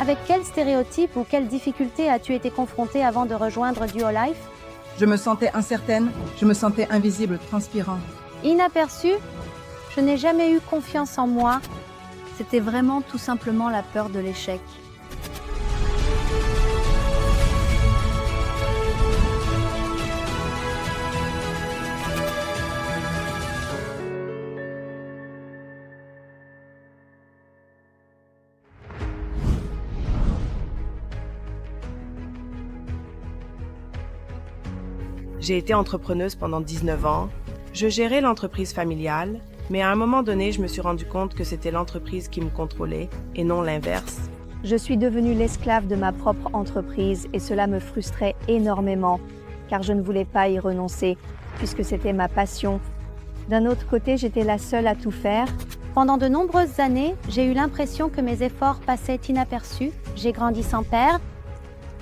Avec quel stéréotype ou quelle difficulté as-tu été confrontée avant de rejoindre Duolife? Je me sentais incertaine, je me sentais invisible, transpirante. Inaperçue? Je n'ai jamais eu confiance en moi. C'était vraiment tout simplement la peur de l'échec. J'ai été entrepreneuse pendant 19 ans. Je gérais l'entreprise familiale, mais à un moment donné, je me suis rendu compte que c'était l'entreprise qui me contrôlait et non l'inverse. Je suis devenue l'esclave de ma propre entreprise et cela me frustrait énormément, car je ne voulais pas y renoncer, puisque c'était ma passion. D'un autre côté, j'étais la seule à tout faire. Pendant de nombreuses années, j'ai eu l'impression que mes efforts passaient inaperçus. J'ai grandi sans père.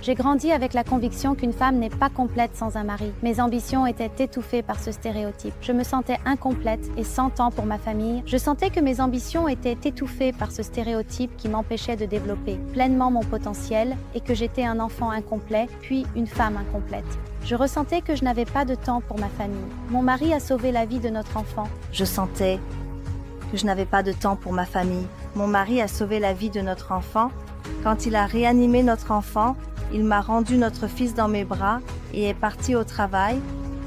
J'ai grandi avec la conviction qu'une femme n'est pas complète sans un mari. Mes ambitions étaient étouffées par ce stéréotype. Je me sentais incomplète et sans temps pour ma famille. Je sentais que mes ambitions étaient étouffées par ce stéréotype qui m'empêchait de développer pleinement mon potentiel et que j'étais un enfant incomplet, puis une femme incomplète. Je ressentais que je n'avais pas de temps pour ma famille. Mon mari a sauvé la vie de notre enfant. Je sentais que je n'avais pas de temps pour ma famille. Mon mari a sauvé la vie de notre enfant. Quand il a réanimé notre enfant, il m'a rendu notre fils dans mes bras et est parti au travail.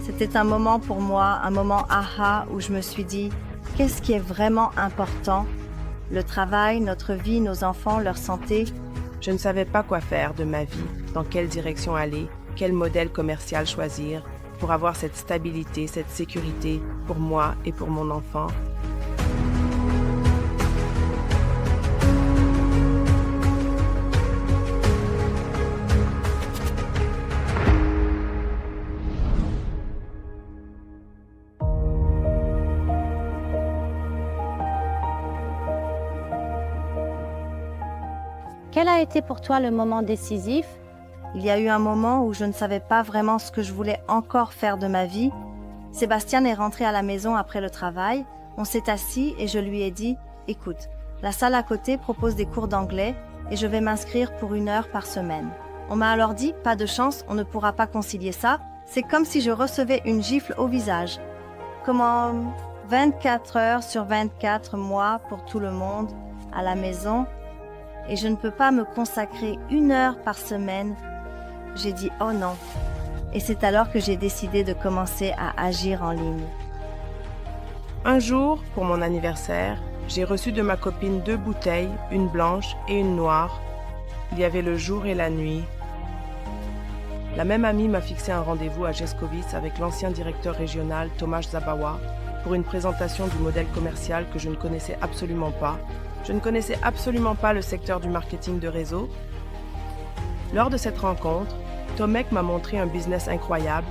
C'était un moment pour moi, un moment aha où je me suis dit « Qu'est-ce qui est vraiment important ? Le travail, notre vie, nos enfants, leur santé ?» Je ne savais pas quoi faire de ma vie, dans quelle direction aller, quel modèle commercial choisir pour avoir cette stabilité, cette sécurité pour moi et pour mon enfant. Quel a été pour toi le moment décisif? Il y a eu un moment où je ne savais pas vraiment ce que je voulais encore faire de ma vie. Sébastien est rentré à la maison après le travail. On s'est assis et je lui ai dit « Écoute, la salle à côté propose des cours d'anglais et je vais m'inscrire pour 1 heure par semaine. » On m'a alors dit « Pas de chance, on ne pourra pas concilier ça. » C'est comme si je recevais une gifle au visage. Comment 24 heures sur 24 mois pour tout le monde à la maison et je ne peux pas me consacrer 1 heure par semaine. J'ai dit « Oh non !» Et c'est alors que j'ai décidé de commencer à agir en ligne. Un jour, pour mon anniversaire, j'ai reçu de ma copine 2 bouteilles, une blanche et une noire. Il y avait le jour et la nuit. La même amie m'a fixé un rendez-vous à Geskovitz avec l'ancien directeur régional Tomasz Zabawa pour une présentation du modèle commercial que je ne connaissais absolument pas. Je ne connaissais absolument pas le secteur du marketing de réseau. Lors de cette rencontre, Tomek m'a montré un business incroyable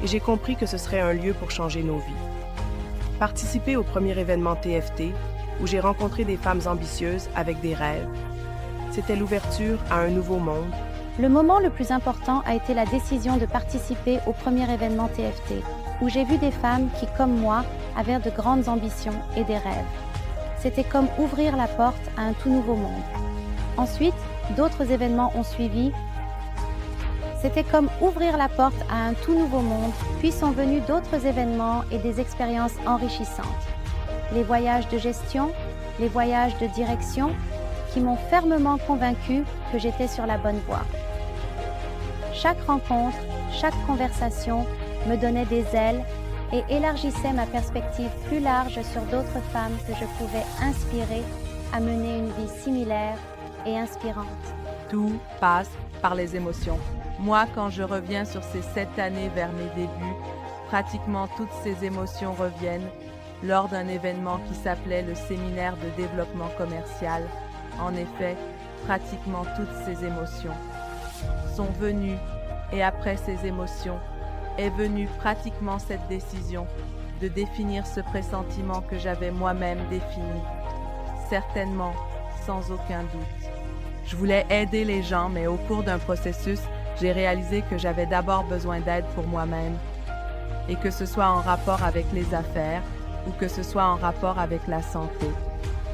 et j'ai compris que ce serait un lieu pour changer nos vies. Participer au premier événement TFT où j'ai rencontré des femmes ambitieuses avec des rêves. C'était l'ouverture à un nouveau monde. Le moment le plus important a été la décision de participer au premier événement TFT, où j'ai vu des femmes qui, comme moi, avaient de grandes ambitions et des rêves. C'était comme ouvrir la porte à un tout nouveau monde. Ensuite, d'autres événements ont suivi. C'était comme ouvrir la porte à un tout nouveau monde, puis sont venus d'autres événements et des expériences enrichissantes. Les voyages de gestion, les voyages de direction, qui m'ont fermement convaincue que j'étais sur la bonne voie. Chaque rencontre, chaque conversation me donnait des ailes et élargissait ma perspective plus large sur d'autres femmes que je pouvais inspirer à mener une vie similaire et inspirante. Tout passe par les émotions. Moi, quand je reviens sur ces 7 années vers mes débuts, pratiquement toutes ces émotions reviennent lors d'un événement qui s'appelait le séminaire de développement commercial. En effet, pratiquement toutes ces émotions sont venues et après ces émotions est venue pratiquement cette décision de définir ce pressentiment que j'avais moi-même défini, certainement sans aucun doute. Je voulais aider les gens, mais au cours d'un processus, j'ai réalisé que j'avais d'abord besoin d'aide pour moi-même et que ce soit en rapport avec les affaires ou que ce soit en rapport avec la santé,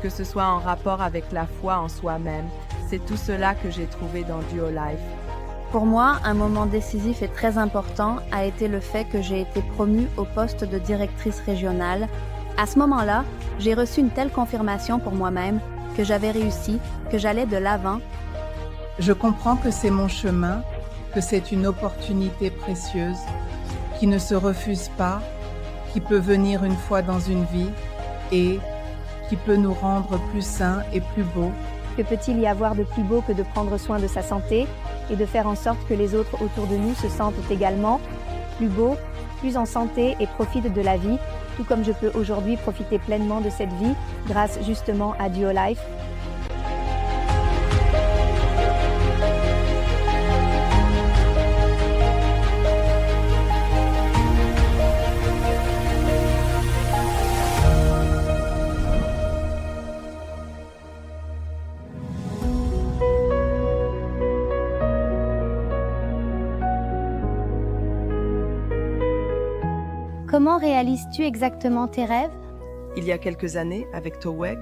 que ce soit en rapport avec la foi en soi-même, C'est tout cela que j'ai trouvé dans Duo Life. Pour moi, un moment décisif et très important a été le fait que j'ai été promue au poste de directrice régionale. À ce moment-là, j'ai reçu une telle confirmation pour moi-même que j'avais réussi, que j'allais de l'avant. Je comprends que c'est mon chemin, que c'est une opportunité précieuse, qui ne se refuse pas, qui peut venir une fois dans une vie et qui peut nous rendre plus sains et plus beaux. Que peut-il y avoir de plus beau que de prendre soin de sa santé et de faire en sorte que les autres autour de nous se sentent également plus beaux, plus en santé et profitent de la vie, tout comme je peux aujourd'hui profiter pleinement de cette vie grâce justement à Duo Life. Comment réalises-tu exactement tes rêves? Il y a quelques années, avec Towek,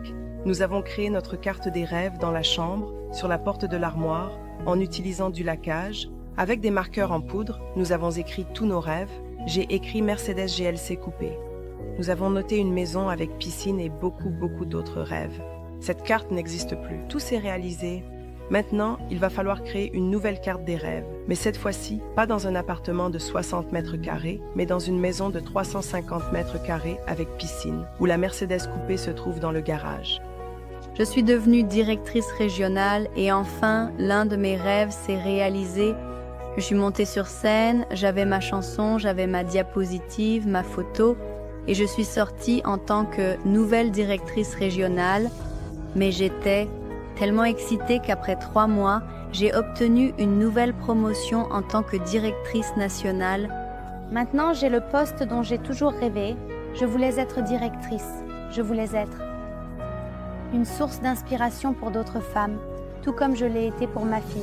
nous avons créé notre carte des rêves dans la chambre, sur la porte de l'armoire, en utilisant du laquage. Avec des marqueurs en poudre, nous avons écrit tous nos rêves. J'ai écrit Mercedes GLC coupé. Nous avons noté une maison avec piscine et beaucoup d'autres rêves. Cette carte n'existe plus. Tout s'est réalisé. Maintenant, il va falloir créer une nouvelle carte des rêves, mais cette fois-ci, pas dans un appartement de 60 mètres carrés, mais dans une maison de 350 mètres carrés avec piscine, où la Mercedes coupée se trouve dans le garage. Je suis devenue directrice régionale et enfin, l'un de mes rêves s'est réalisé. Je suis montée sur scène, j'avais ma chanson, j'avais ma diapositive, ma photo, et je suis sortie en tant que nouvelle directrice régionale, mais j'étais tellement excitée qu'après 3 mois, j'ai obtenu une nouvelle promotion en tant que directrice nationale. Maintenant, j'ai le poste dont j'ai toujours rêvé. Je voulais être directrice. Je voulais être une source d'inspiration pour d'autres femmes, tout comme je l'ai été pour ma fille.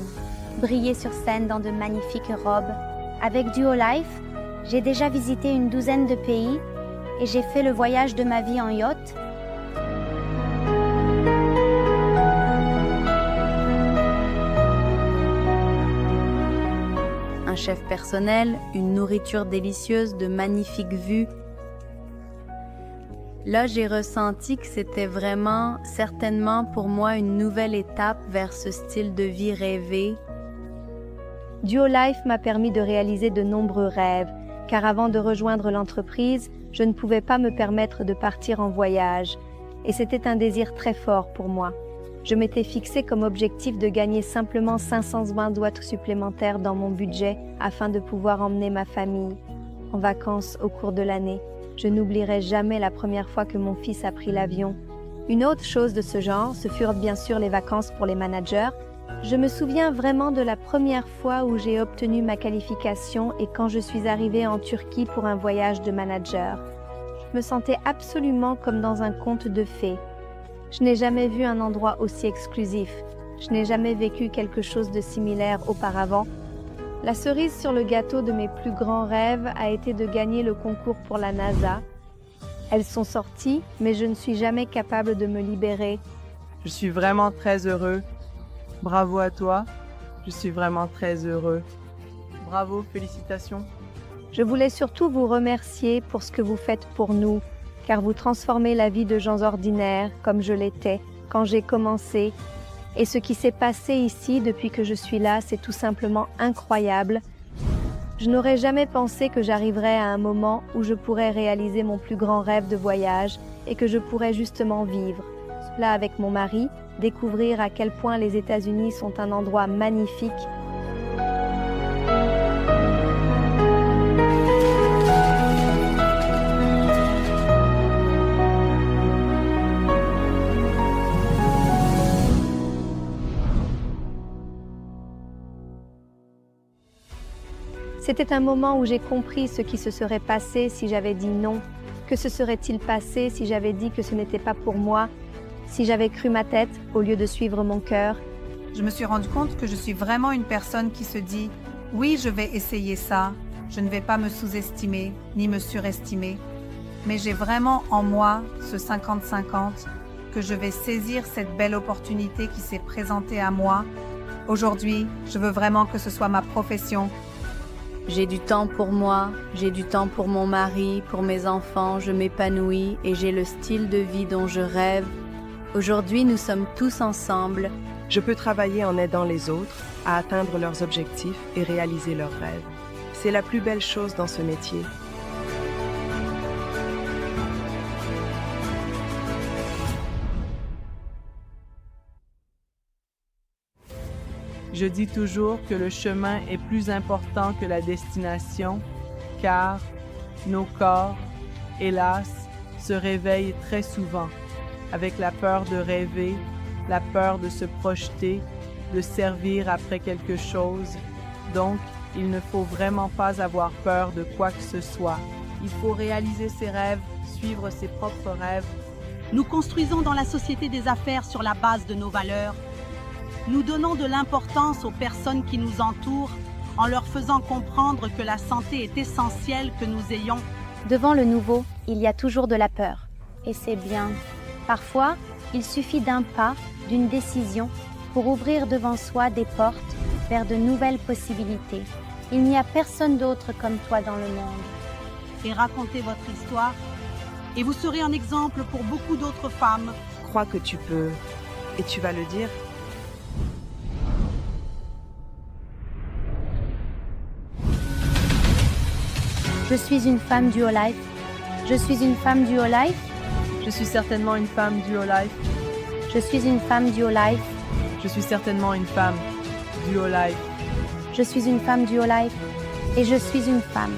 Briller sur scène dans de magnifiques robes. Avec Duo Life, j'ai déjà visité une 12aine de pays et j'ai fait le voyage de ma vie en yacht. Un chef personnel, une nourriture délicieuse, de magnifiques vues. Là, j'ai ressenti que c'était vraiment, certainement pour moi, une nouvelle étape vers ce style de vie rêvé. Duo Life m'a permis de réaliser de nombreux rêves, car avant de rejoindre l'entreprise, je ne pouvais pas me permettre de partir en voyage, et c'était un désir très fort pour moi. Je m'étais fixé comme objectif de gagner simplement 520 watts supplémentaires dans mon budget afin de pouvoir emmener ma famille en vacances au cours de l'année. Je n'oublierai jamais la première fois que mon fils a pris l'avion. Une autre chose de ce genre, ce furent bien sûr les vacances pour les managers. Je me souviens vraiment de la première fois où j'ai obtenu ma qualification et quand je suis arrivée en Turquie pour un voyage de manager. Je me sentais absolument comme dans un conte de fées. Je n'ai jamais vu un endroit aussi exclusif. Je n'ai jamais vécu quelque chose de similaire auparavant. La cerise sur le gâteau de mes plus grands rêves a été de gagner le concours pour la NASA. Elles sont sorties, mais je ne suis jamais capable de me libérer. Je suis vraiment très heureux. Bravo à toi. Je suis vraiment très heureux. Bravo, félicitations. Je voulais surtout vous remercier pour ce que vous faites pour nous, car vous transformez la vie de gens ordinaires, comme je l'étais, quand j'ai commencé. Et ce qui s'est passé ici depuis que je suis là, c'est tout simplement incroyable. Je n'aurais jamais pensé que j'arriverais à un moment où je pourrais réaliser mon plus grand rêve de voyage et que je pourrais justement vivre. Cela avec mon mari, découvrir à quel point les États-Unis sont un endroit magnifique. C'était un moment où j'ai compris ce qui se serait passé si j'avais dit non. Que se serait-il passé si j'avais dit que ce n'était pas pour moi, si j'avais cru ma tête au lieu de suivre mon cœur? Je me suis rendu compte que je suis vraiment une personne qui se dit « Oui, je vais essayer ça, je ne vais pas me sous-estimer ni me surestimer, mais j'ai vraiment en moi ce 50-50 que je vais saisir cette belle opportunité qui s'est présentée à moi. Aujourd'hui, je veux vraiment que ce soit ma profession. J'ai du temps pour moi, j'ai du temps pour mon mari, pour mes enfants, je m'épanouis et j'ai le style de vie dont je rêve. Aujourd'hui, nous sommes tous ensemble. Je peux travailler en aidant les autres à atteindre leurs objectifs et réaliser leurs rêves. C'est la plus belle chose dans ce métier. Je dis toujours que le chemin est plus important que la destination, car nos corps, hélas, se réveillent très souvent avec la peur de rêver, la peur de se projeter, de servir après quelque chose. Donc, il ne faut vraiment pas avoir peur de quoi que ce soit. Il faut réaliser ses rêves, suivre ses propres rêves. Nous construisons dans la société des affaires sur la base de nos valeurs. Nous donnons de l'importance aux personnes qui nous entourent en leur faisant comprendre que la santé est essentielle que nous ayons. Devant le nouveau, il y a toujours de la peur. Et c'est bien. Parfois, il suffit d'un pas, d'une décision, pour ouvrir devant soi des portes vers de nouvelles possibilités. Il n'y a personne d'autre comme toi dans le monde. Et racontez votre histoire, et vous serez un exemple pour beaucoup d'autres femmes. Crois que tu peux, et tu vas le dire. Je suis une femme du Whole Life. Je suis une femme du Whole Life. Je suis certainement une femme du Whole Life. Je suis une femme du Whole Life. Je suis certainement une femme du Whole Life. Je suis une femme du Whole Life. Et je suis une femme